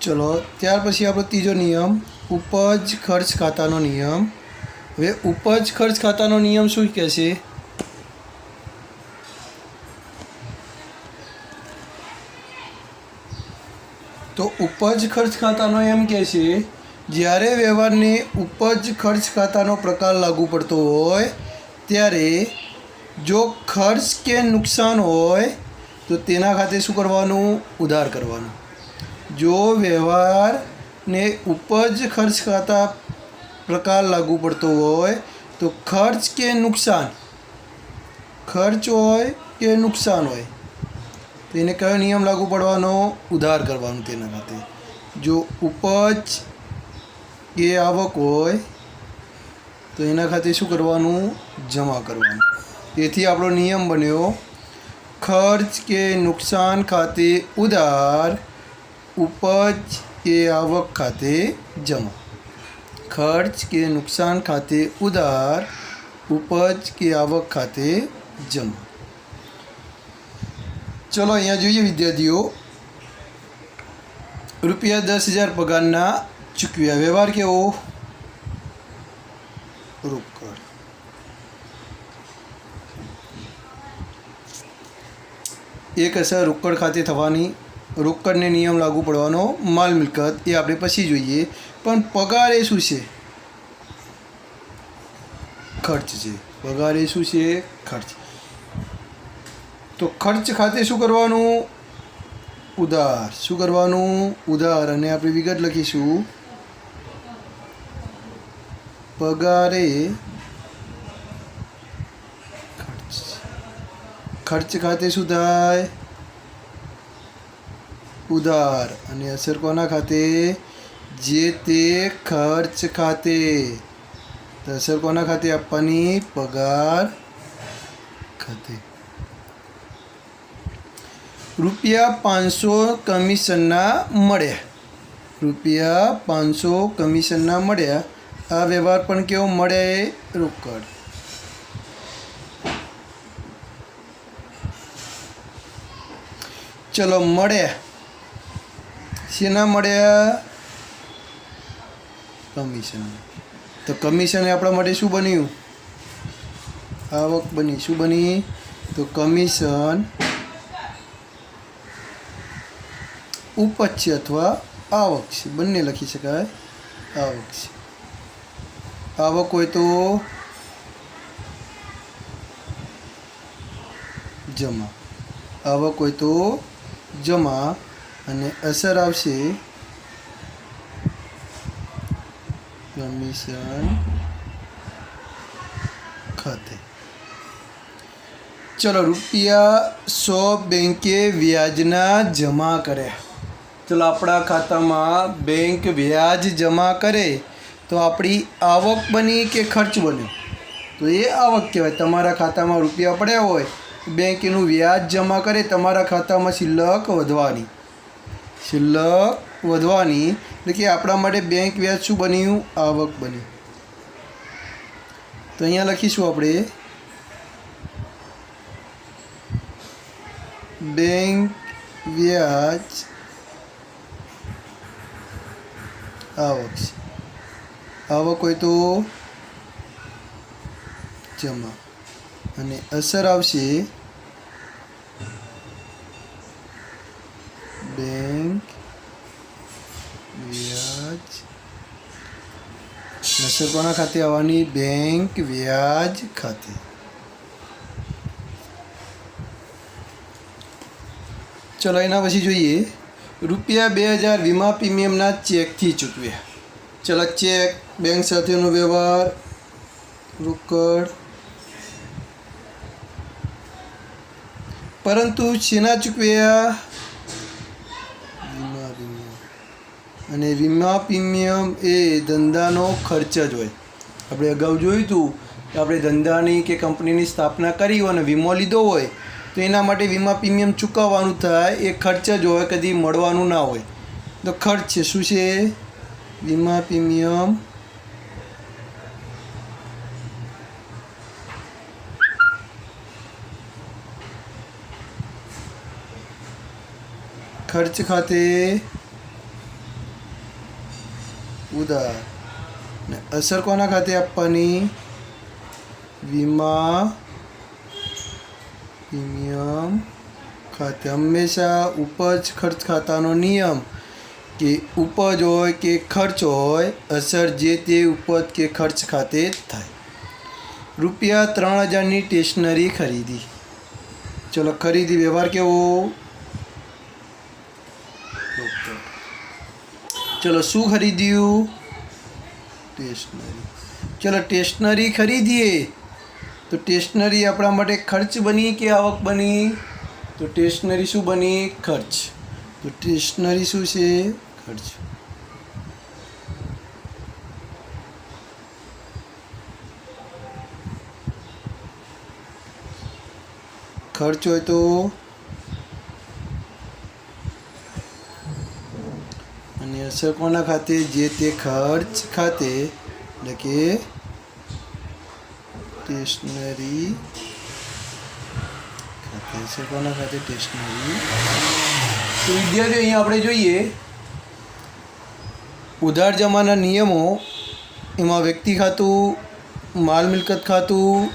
चलो त्यार पछी आपणो तीजो नियम उपज खर्च खातानो नियम। हवे उपज खर्च खातानो नियम शुं कहे? तो उपज खर्च खातानो एम कहे छे ज्यारे व्यवहारने उपज खर्च खातानो प्रकार लागू पड़तो होय त्यारे जो खर्च के नुकसान होय तो तेना खाते शुं करवानुं? उधार करवानुं। जो व्यवहार ने उपज खर्च खाता प्रकार लागू पड़तो होय तो खर्च के नुकसान, खर्च होय के नुकसान होय तो एने कयो नियम लागू पड़वानो? उधार करवानुं तेना खाते। जो उपज के आवक होय तो एना खाते शुं करवानुं? जमा करवानुं। તેથી આપણો નિયમ બન્યો खर्च के नुकसान खाते उधार, उपज के आवक खाते जमा। खर्च के नुकसान खाते उधार, उपज के आवक खाते जमा। चलो अहींया जोईए विद्यार्थीओ, रुपया 10,000 पगारना चूकव्या। व्यवहार केवो? रोकड़। एक असर रोकड़ खाते थवानी। रोकड़ने नियम लागू पड़वानो। माल मिलकत ए आपणे पछी जोईए, पण पगार ए शुं छे? खर्च छे। पगार ए शुं छे? खर्च। तो खर्च खाते शुं करवानुं? उधार। शुं करवानुं? उधार। अने आपणे विगत लखीशुं पगारे खर्च। खर्च खाते शुं थाय? उधार। अने असर कोना खाते? जे ते खर्च खाते। तो असर कोना खाते आपवानी? पगार खाते। रुपया 500 कमिशनना मळ्या। रुपया 500 कमिशनना मळ्या। आ व्यवहार पण केवो? मळे रोकड़। चलो मळ्या शेना मळ्या? कमिशन। तो कमिशन आपणा माटे शुं बन्युं? आवक बनी। शुं बनी? तो कमिशन उपज छे अथवा आवक छे, बंने लखी शकाय। आवक छे। आवक होय तो जमा। आवक होय तो जमा। अने असर आवशे कमिशन खाते। चलो रुपया 100 बेंके व्याजना जमा कर्या। चलो अपना खाता में बैंक व्याज जमा करे तो अपनी आवक बनी के खर्च बन्यो? तो ये आवक कहेवाय। तमारा खाता में रुपया पड्या होय, बैंक एनुं व्याज जमा करे, तमारा खाता में शिल्लक वधवानी। शिल्लक वधवानी એટલે કે આપણા માટે બેંક વ્યાજ શું બન્યું? આવક બની। તો અહીંયા લખીશું આપણે બેંક વ્યાજ आवक છે। आवक હોય તો જમા અને અસર આવશે बैंक व्याज। असर कोना खाते आवानी? बैंक व्याज खाते। चलो एना पछी जोईए रुपया 2000 वीमा प्रीमियमना चेक थी चूकव्या। चलो चेक बैंक साथेनो व्यवहार रोकड़। परंतु शेना चूकव्या? અને વીમા પ્રીમિયમ એ ધંધાનો ખર્ચ જ હોય। આપણે અગાઉ જોયું હતું કે આપણે ધંધાની કે કંપનીની સ્થાપના કરી હોય અને વીમો લીધો હોય તો એના માટે વીમા પ્રીમિયમ ચૂકવવાનું થાય, એ ખર્ચ જ હોય, કદી મળવાનું ના હોય। તો ખર્ચ છે। શું છે? વીમા પ્રીમિયમ खर्च खाते ઉધાર. ને અસર કોના ખાતે આપવાની? વીમા પ્રીમિયમ ખાતે. હંમેશા ઉપજ ખર્ચ ખાતાનો નિયમ કે ઉપજ હોય કે ખર્ચ હોય, અસર જે તે ઉપજ કે ખર્ચ ખાતે જ થાય. રૂપિયા 3000ની સ્ટેશનરી ખરીદી. ચલો ખરીદી વ્યવહાર કેવો? ચલો શું ખરીદ્યું? સ્ટેશનરી. ચલો સ્ટેશનરી ખરીદીએ તો સ્ટેશનરી આપણા માટે ખર્ચ બની કે આવક બની? તો સ્ટેશનરી શું બની? ખર્ચ. તો સ્ટેશનરી શું છે? ખર્ચ. ખર્ચ હોય તો અને અસર કોના ખાતે? જે તે ખર્ચ ખાતે, એટલે કે સ્ટેશનરી ખાતે. અસર કોના ખાતે? સ્ટેશનરી. તો વિદ્યાર્થીઓ અહીંયા આપણે જોઈએ ઉધાર જમાના નિયમો. એમાં વ્યક્તિ ખાતું, માલ મિલકત ખાતું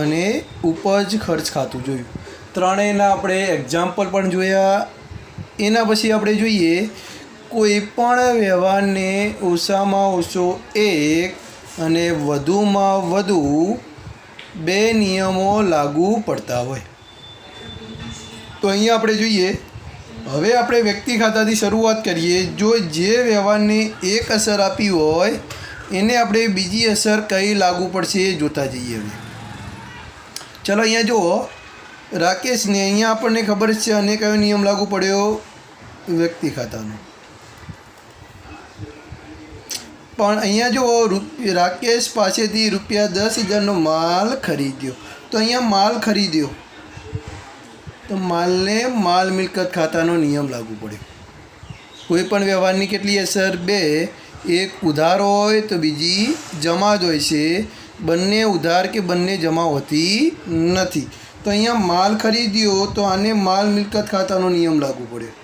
અને ઉપજ ખર્ચ ખાતું જોયું. ત્રણેયના આપણે એક્ઝામ્પલ પણ જોયા. એના પછી આપણે જોઈએ કોઈ પણ વ્યવહારને ઓછામાં ઓછો એક અને વધુમાં વધુ બે નિયમો લાગુ પડતા હોય. તો અહીંયા આપણે જોઈએ, હવે આપણે વ્યક્તિ ખાતાથી શરૂઆત કરીએ. જો જે વ્યવહારને એક અસર આપી હોય એને આપણે બીજી અસર કઈ લાગુ પડશે એ જોતા જઈએ. હવે ચલો અહીંયા જુઓ, રાકેશને અહીંયા આપણને ખબર છે અને કયો નિયમ લાગુ પડ્યો? વ્યક્તિ ખાતાનો. પણ અહીંયા જુઓ રાકેશ પાસેથી રૂપિયા 10,000નો માલ ખરીદ્યો. તો અહીંયા માલ ખરીદ્યો તો માલને માલ મિલકત ખાતાનો નિયમ લાગુ પડ્યો. કોઈ પણ વ્યવહારની કેટલી અસર? બે. એક ઉધાર હોય તો બીજી જમા જ હોય છે. બંને ઉધાર કે બંને જમા હોતી નથી. તો અહીંયા માલ ખરીદ્યો તો આને માલ મિલકત ખાતાનો નિયમ લાગુ પડ્યો.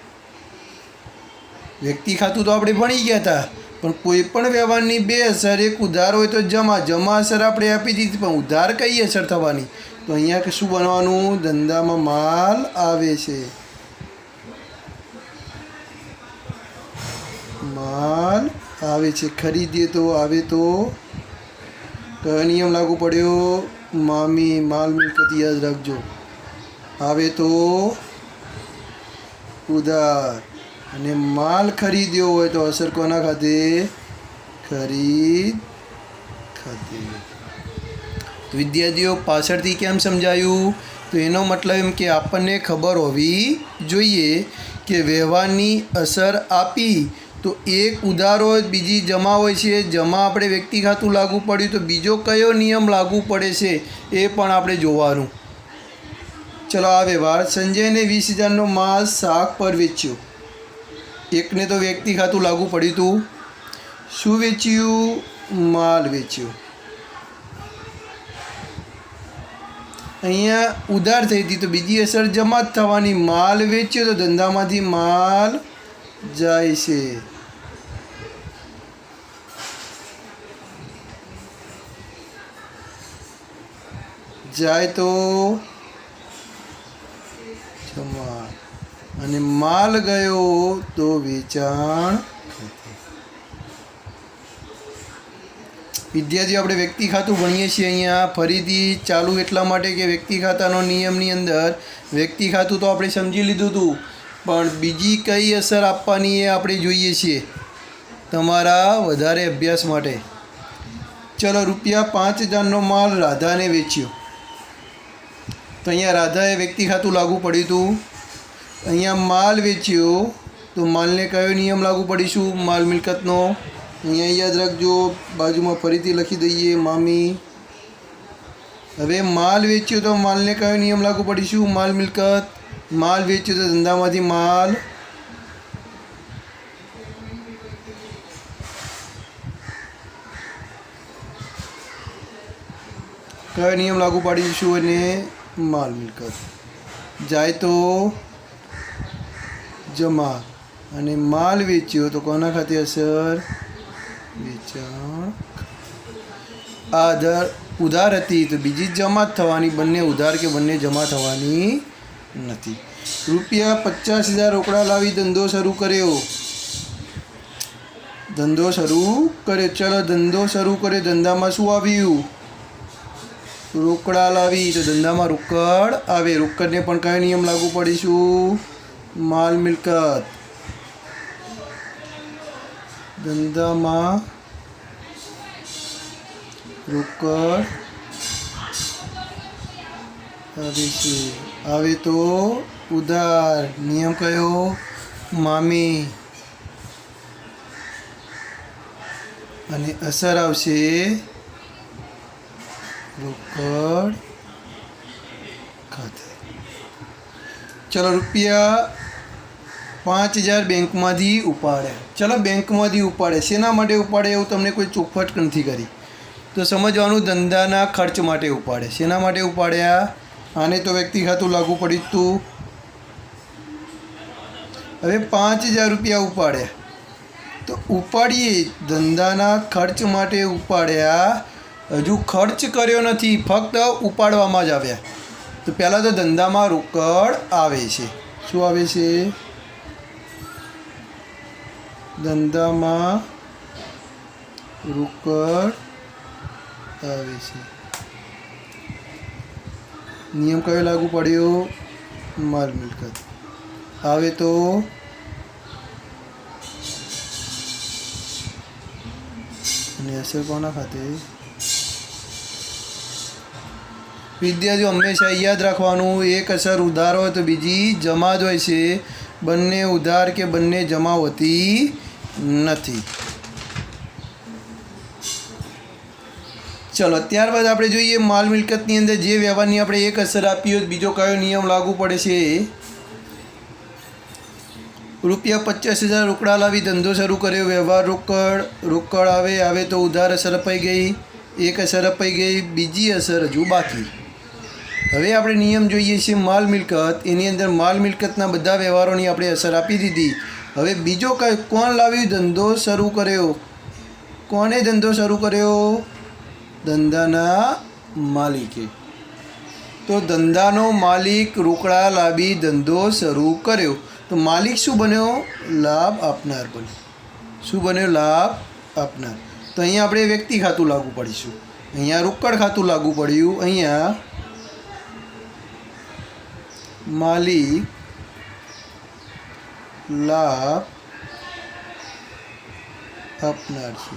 વ્યક્તિ ખાતું તો આપણે ભણી ગયા હતા, પણ કોઈ પણ વ્યવહારની બે અસર, એક ઉધાર હોય તો જમા અસર આપણે આપી દીધી, પણ ઉધાર કઈ અસર થવાની? તો અહીંયા શું બનવાનું? ધંધામાં માલ આવે છે, માલ આવે છે. ખરીદીએ તો આવે તો કયો નિયમ લાગુ પડ્યો? મામી માલ મિલકત યાદ રાખજો. આવે તો ઉધાર. અને માલ ખરીદ્યો હોય તો અસર કોના ખાતે? ખરીદ ખાતે. વિદ્યાર્થીઓ પાછળથી કેમ સમજાયું? તો એનો મતલબ એમ કે આપણને ખબર હોવી જોઈએ કે વ્યવહારની અસર આપી તો એક ઉધાર હોય, બીજી જમા હોય છે. જમા આપણે વ્યક્તિ ખાતું લાગુ પડ્યું તો બીજો કયો નિયમ લાગુ પડે છે એ પણ આપણે જોવાનું. ચલો આ વ્યવહાર, સંજયને 20,000નો માલ શાક પર વેચ્યો. એકને તો વ્યક્તિ ખાતું લાગુ પડ્યું હતું. શું વેચ્યું? માલ વેચ્યો. અહીંયા ઉધાર થઈ હતી તો બીજી અસર જમા જ થવાની. માલ વેચ્યો તો ધંધામાંથી માલ જાય છે. જાય તો જમા. અને માલ ગયો તો વેચાણ. વિદ્યાર્થીઓ આપણે વ્યક્તિ ખાતું ભણીએ છીએ. અહીંયા ફરીથી ચાલુ એટલા માટે કે વ્યક્તિ ખાતાનો નિયમની અંદર વ્યક્તિ ખાતું તો આપણે સમજી લીધું હતું, પણ બીજી કઈ અસર આપવાની એ આપણે જોઈએ છીએ તમારા વધારે અભ્યાસ માટે. ચલો રૂપિયા 5,000નો માલ રાધાને વેચ્યો. તો અહીંયા રાધાએ વ્યક્તિ ખાતું લાગુ પડ્યું હતું. અહીંયા માલ વેચ્યો તો માલને કયો નિયમ લાગુ પડીશું? માલ મિલકતનો. અહીંયા યાદ રાખજો, બાજુમાં ફરીથી લખી દઈએ મામી. હવે માલ વેચ્યો તો માલને કયો નિયમ લાગુ પડીશું? માલ મિલકત. માલ વેચ્યો તો ધંધામાંથી માલ. કયો નિયમ લાગુ પાડીશું? અને માલ મિલકત. જાય તો જમા. અને માલ વેચ્યો તો કોના ખાતે અસર? વેચાણ આ ઉધાર હતી તો બીજી જમા જ થવાની, બંને ઉધાર કે બંને જમા થવાની નથી. રૂપિયા 50,000 રોકડા લાવી ધંધો શરૂ કર્યો. ચલો ધંધો શરૂ કર્યો. ધંધામાં શું આવ્યું? રોકડા લાવી તો ધંધામાં રોકડ આવે. રોકડને પણ કયો નિયમ લાગુ પડીશું? માલ મિલકત. ધંધામાં રોકડ આવે છે. આવે તો ઉધાર. નિયમ કયો? મામી. અને અસર આવશે રોકડ ખાતે. ચલો રૂપિયા 5,000 બેંકમાંથી ઉપાડે. ચલો બેંકમાંથી ઉપાડે. શેના માટે ઉપાડે એવું તમને કોઈ ચોખવટ નથી કરી, તો સમજવાનું ધંધાના ખર્ચ માટે ઉપાડે. શેના માટે ઉપાડ્યા? આને તો વ્યક્તિ ખાતું લાગુ પડી જ તું. હવે 5,000 રૂપિયા ઉપાડ્યા તો ઉપાડીએ ધંધાના ખર્ચ માટે ઉપાડ્યા. હજુ ખર્ચ કર્યો નથી, ફક્ત ઉપાડવામાં જ આવ્યા. તો પહેલાં તો ધંધામાં રોકડ આવે છે. શું આવે છે? ધંધામાં રોકડ આવે છે. નિયમ કયો લાગુ પડ્યો? માલ મિલકત. આવે તો અને અસર કોના ખાતે? વિદ્યાર્થીઓ હંમેશા યાદ રાખવાનું, એક અસર ઉધાર હોય તો બીજી જમા જ હોય છે. બંને ઉધાર કે બંને જમા હોતી નથી. ચલો ત્યારબાદ આપણે જોઈએ માલ મિલકતની અંદર જે વ્યવહારની આપણે એક અસર આપી હોય બીજો કયો નિયમ લાગુ પડે છે? રૂપિયા 50,000 રોકડા લાવી ધંધો શરૂ કર્યો. વ્યવહાર રોકડ આવે તો ઉધાર અસર અપાઈ ગઈ. એક અસર અપાઈ ગઈ, બીજી અસર હજુ બાકી. હવે આપણે નિયમ જોઈએ છીએ માલ મિલકત. એની અંદર માલ મિલકતના બધા વ્યવહારોની આપણે અસર આપી દીધી. હવે બીજો કયો? કોણ લાવ્યું? ધંધો શરૂ કર્યો. કોણે ધંધો શરૂ કર્યો? ધંધાના માલિકે. તો ધંધાનો માલિક રોકડા લાવી ધંધો શરૂ કર્યો. તો માલિક શું બન્યો? લાભ આપનાર બન્યો. શું બન્યો? લાભ આપનાર. તો અહીંયા આપણે વ્યક્તિ ખાતું લાગુ પડીશું. અહીંયા રોકડ ખાતું લાગુ પડ્યું. અહીંયા માલિક લાભ આપનાર છે.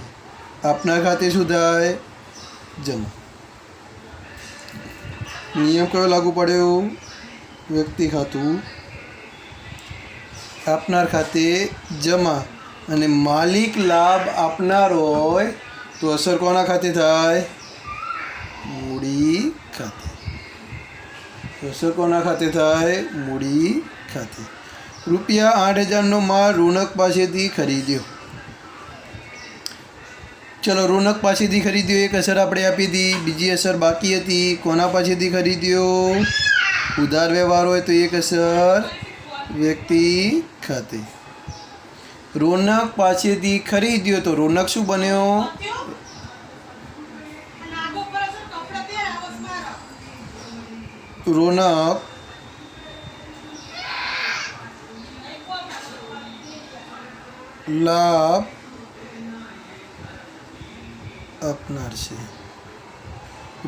આપનાર ખાતે શું થાય? જમા. નિયમ કયો લાગુ પડ્યો? વ્યક્તિ ખાતું. આપનાર ખાતે જમા. અને માલિક લાભ આપનાર હોય તો અસર કોના ખાતે થાય? મૂડી ખાતે. અસર કોના ખાતે થાય? મૂડી ખાતે. રૂપિયા 8,000નો માલ રોનક પાસેથી ખરીદ્યો. ચલો રોનક પાસેથી ખરીદ્યો, એક અસર આપણે આપી હતી. બીજી અસર બાકી હતી. કોના પાસેથી ખરીદ્યો? ઉધાર વ્યવહાર હોય તો એક અસર વ્યક્તિ ખાતે. રોનક પાસેથી ખરીદ્યો તો રોનક શું બન્યો? રોનક લાભ આપનાર છે.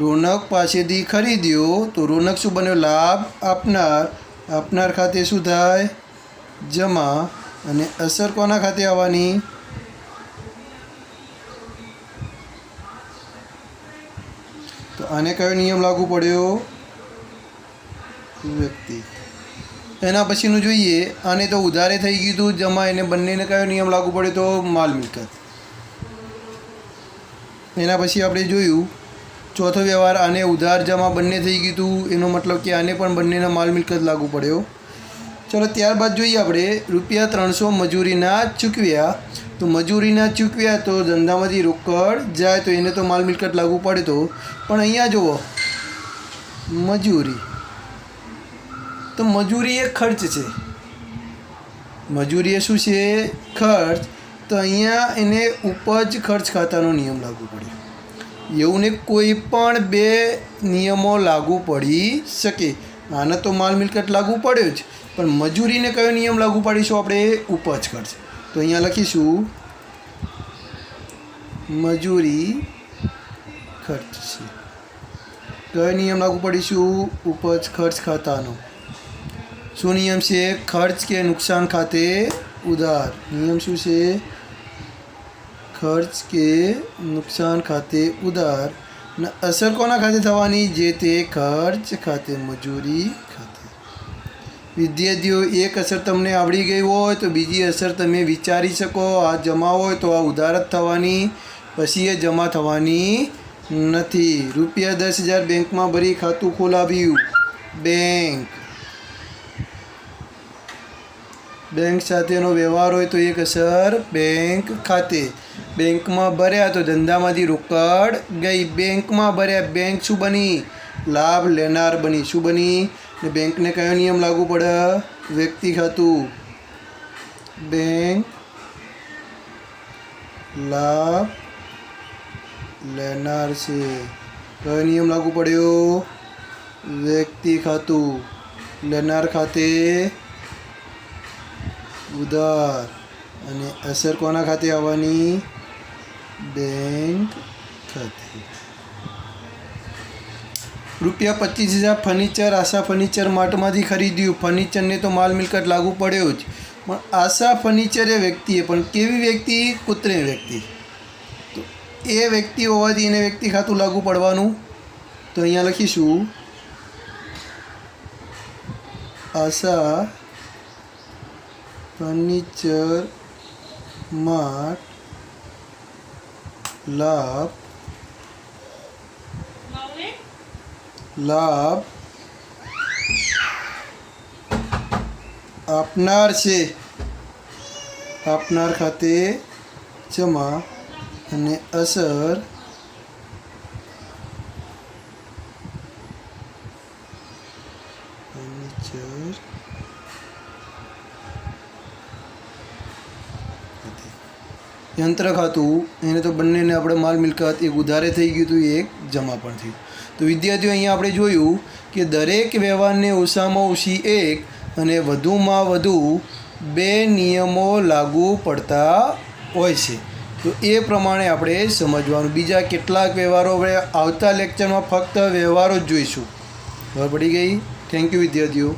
રોનક પાસેથી ખરીદ્યો તો રોનક શું બન્યો? લાભ આપનાર. આપનાર ખાતે શું થાય? જમા. અને અસર કોના ખાતે આવવાની? તો આને કયો નિયમ લાગુ પડ્યો? વ્યક્તિ. એના પછીનું જોઈએ. આને તો ઉધારે થઈ ગયું હતું જમા. એને બંનેને કયો નિયમ લાગુ પડ્યો? તો માલ મિલકત. એના પછી આપણે જોયું ચોથો વ્યવહાર. આને ઉધાર જમા બંને થઈ ગયું હતું. એનો મતલબ કે આને પણ બંનેના માલ મિલકત લાગુ પડ્યો. ચલો ત્યારબાદ જોઈએ આપણે રૂપિયા 300 મજૂરીના ચૂકવ્યા. તો મજૂરીના ચૂકવ્યા તો ધંધામાંથી રોકડ જાય તો એને તો માલ મિલકત લાગુ પડે. તો પણ અહીંયા જુઓ મજૂરી, તો મજૂરી એ ખર્ચ છે. મજૂરી એ શું છે? ખર્ચ. તો અહીંયા એને ઉપજ ખર્ચ ખાતાનો નિયમ લાગુ પડ્યો. એવું ને કોઈ પણ બે નિયમો લાગુ પડી શકે. આને તો માલ મિલકત લાગુ પડ્યો જ, પણ મજૂરીને કયો નિયમ લાગુ પાડીશું આપણે? ઉપજ ખર્ચ. તો અહીંયા લખીશું મજૂરી ખર્ચ છે. કયો નિયમ લાગુ પાડીશું? ઉપજ ખર્ચ ખાતાનો. શું નિયમ છે? ખર્ચ કે નુકસાન ખાતે ઉધાર. નિયમ શું છે? ખર્ચ કે નુકસાન ખાતે ઉધાર. ને અસર કોના ખાતે થવાની? જે તે ખર્ચ ખાતે, મજૂરી ખાતે. વિદ્યાર્થીઓ, એક અસર તમને આવડી ગઈ હોય તો બીજી અસર તમે વિચારી શકો. આ જમા હોય તો આ ઉધાર જ થવાની, પછી એ જમા થવાની નથી. ₹10,000 બેંકમાં ભરી ખાતું ખોલાવ્યું. બેંક સાથેનો વ્યવહાર હોય તો એક અસર બેંક ખાતે. બેંકમાં ભર્યા તો ધંધામાંથી રોકડ ગઈ. બેંકમાં ભર્યા, બેંક શું બની? લાભ લેનાર બની. શું બની? ને બેંકને કયો નિયમ લાગુ પડે? વ્યક્તિ ખાતું. બેંક લાભ લેનાર છે. કયો નિયમ લાગુ પડ્યો? વ્યક્તિ ખાતું. લેનાર ખાતે ઉધાર. અને અસર કોના ખાતે આવવાની? બેંક ખાતે. ₹25,000 ફર્નિચર આશા ફર્નિચર માર્ટમાંથી ખરીદ્યું. ફર્નિચરને તો માલ મિલકત લાગુ પડ્યો જ, પણ આશા ફર્નિચર એ વ્યક્તિએ, પણ કેવી વ્યક્તિ? કૃત્રિમ વ્યક્તિ. તો એ વ્યક્તિ હોવાથી એને વ્યક્તિ ખાતું લાગુ પડવાનું. તો અહીંયા લખીશું આશા ફર્નિચર માર્ટ લાભ આપનાર છે. આપનાર ખાતે જમા. અને અસર ફર્નિચર યંત્ર ખાતું, એને તો બંનેને આપણે માલ મિલકત, એક ઉધારે થઈ ગયું હતું, એક જમા પણ થયું. તો વિદ્યાર્થીઓ, અહીંયા આપણે જોયું કે દરેક વ્યવહારને ઓછામાં ઓછી એક અને વધુમાં વધુ બે નિયમો લાગુ પડતા હોય છે. તો એ પ્રમાણે આપણે સમજવાનું. બીજા કેટલાક વ્યવહારો આપણે આવતા લેક્ચરમાં ફક્ત વ્યવહારો જ જોઈશું. ખબર પડી ગઈ? થેન્ક યુ વિદ્યાર્થીઓ.